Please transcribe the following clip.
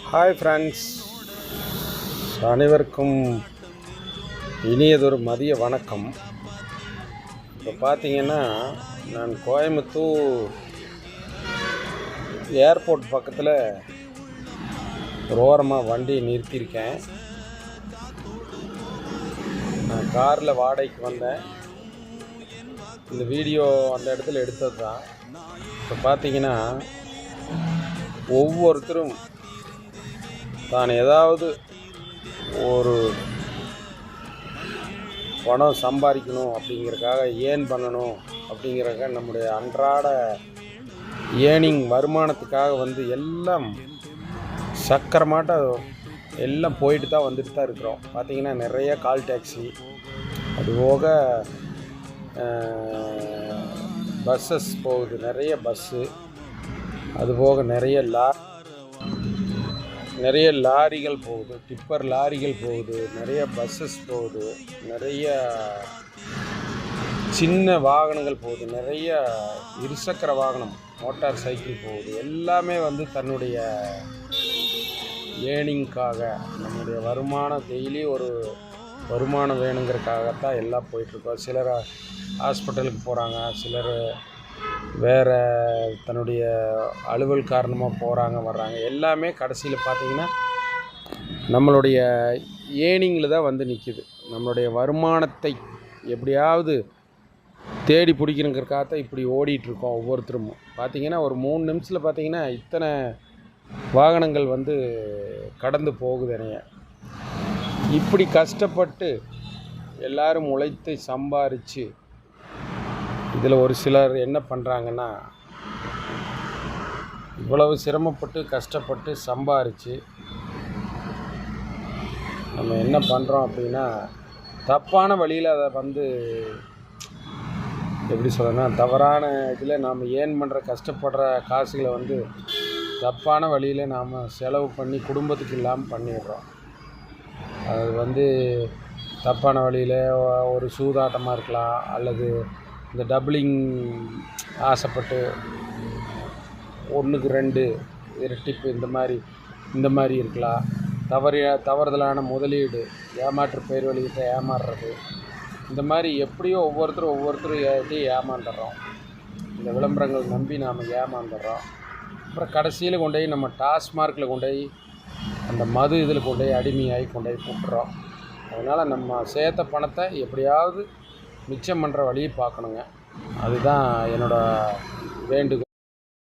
Hi friends, அனைவருக்கும் இனியதொரு மதிய வணக்கம். இப்போ பார்த்தீங்கன்னா, நான் கோயம்புத்தூர் ஏர்போர்ட் பக்கத்தில் ஒரு ஓரமாக வண்டியை நிறுத்தியிருக்கேன். நான் காரில் வாடகைக்கு வந்தேன். இந்த வீடியோ அந்த இடத்துல எடுத்தது தான். இப்போ பார்த்தீங்கன்னா, ஒவ்வொருத்தரும் தான் ஏதாவது ஒரு பணம் சம்பாதிக்கணும் அப்படிங்கிறதுக்காக ஏர்ன் பண்ணணும் அப்படிங்கிறதுக்காக நம்முடைய அன்றாட ஏர்னிங் வருமானத்துக்காக எல்லாம் சக்கரமாட்ட எல்லாம் போயிட்டு தான் வந்துட்டு தான் இருக்கிறோம். பார்த்திங்கன்னா நிறைய கால் டாக்ஸி, அதுபோக பஸ்ஸஸ் போகுது, நிறைய பஸ்ஸு, அதுபோக நிறைய லாரிகள் போகுது, டிப்பர் லாரிகள் போகுது, நிறைய பஸ்ஸஸ் போகுது, நிறைய சின்ன வாகனங்கள் போகுது, நிறைய இருசக்கர வாகனம் மோட்டார் சைக்கிள் போகுது. எல்லாமே தன்னுடைய ஏர்னிங்காக, நம்முடைய வருமானம், டெய்லி ஒரு வருமானம் வேணுங்கிறதுக்காகத்தான் எல்லாம் போயிட்டுருக்கோம். சிலர் ஹாஸ்பிட்டலுக்கு போகிறாங்க, சிலர் வேறு தன்னுடைய அலுவல் காரணமாக போகிறாங்க வர்றாங்க. எல்லாமே கடைசியில் பார்த்திங்கன்னா நம்மளுடைய ஏர்னிங்கில் தான் நிற்கிது. நம்மளுடைய வருமானத்தை எப்படியாவது தேடி பிடிக்கணுங்கிறக்காக இப்படி ஓடிட்டுருக்கோம் ஒவ்வொருத்தரும். பார்த்திங்கன்னா ஒரு 3 நிமிஷத்தில் பார்த்திங்கன்னா இத்தனை வாகனங்கள் கடந்து போகுதுனைய. இப்படி கஷ்டப்பட்டு எல்லோரும் உழைத்து சம்பாரித்து, இதில் ஒரு சிலர் என்ன பண்ணுறாங்கன்னா, இவ்வளவு சிரமப்பட்டு கஷ்டப்பட்டு சம்பாரித்து நம்ம என்ன பண்ணுறோம் அப்படின்னா, தப்பான வழியில் அதை எப்படி சொல்லணும்னா, தவறான இதில் நாம் ஏர்ன் பண்ணுற கஷ்டப்படுற காசுகளை தப்பான வழியில் நாம் செலவு பண்ணி குடும்பத்துக்கு இல்லாமல் பண்ணிடுறோம். அது தப்பான வழியில் ஒரு சூதாட்டமாக இருக்கலாம், அல்லது இந்த டபுளிங் ஆசைப்பட்டு 1க்கு 2 இரட்டிப்பு இந்த மாதிரி இருக்கலாம். தவறுதலான முதலீடு, ஏமாற்று பெயர் வழிகிட்ட ஏமாறுறது, இந்த மாதிரி எப்படியோ ஒவ்வொருத்தரும் ஏமாந்துடுறோம். இந்த விளம்பரங்கள் நம்பி நாம் ஏமாந்துடுறோம். அப்புறம் கடைசியில் நம்ம டாஸ்மார்க்கில் அந்த மது இதில் அடிமையாகி போட்டுறோம். அதனால் நம்ம சேர்த்த பணத்தை எப்படியாவது மிச்சம் பண்ணுற வழியை பார்க்கணுங்க. அதுதான் என்னோடய வேண்டுகோள்.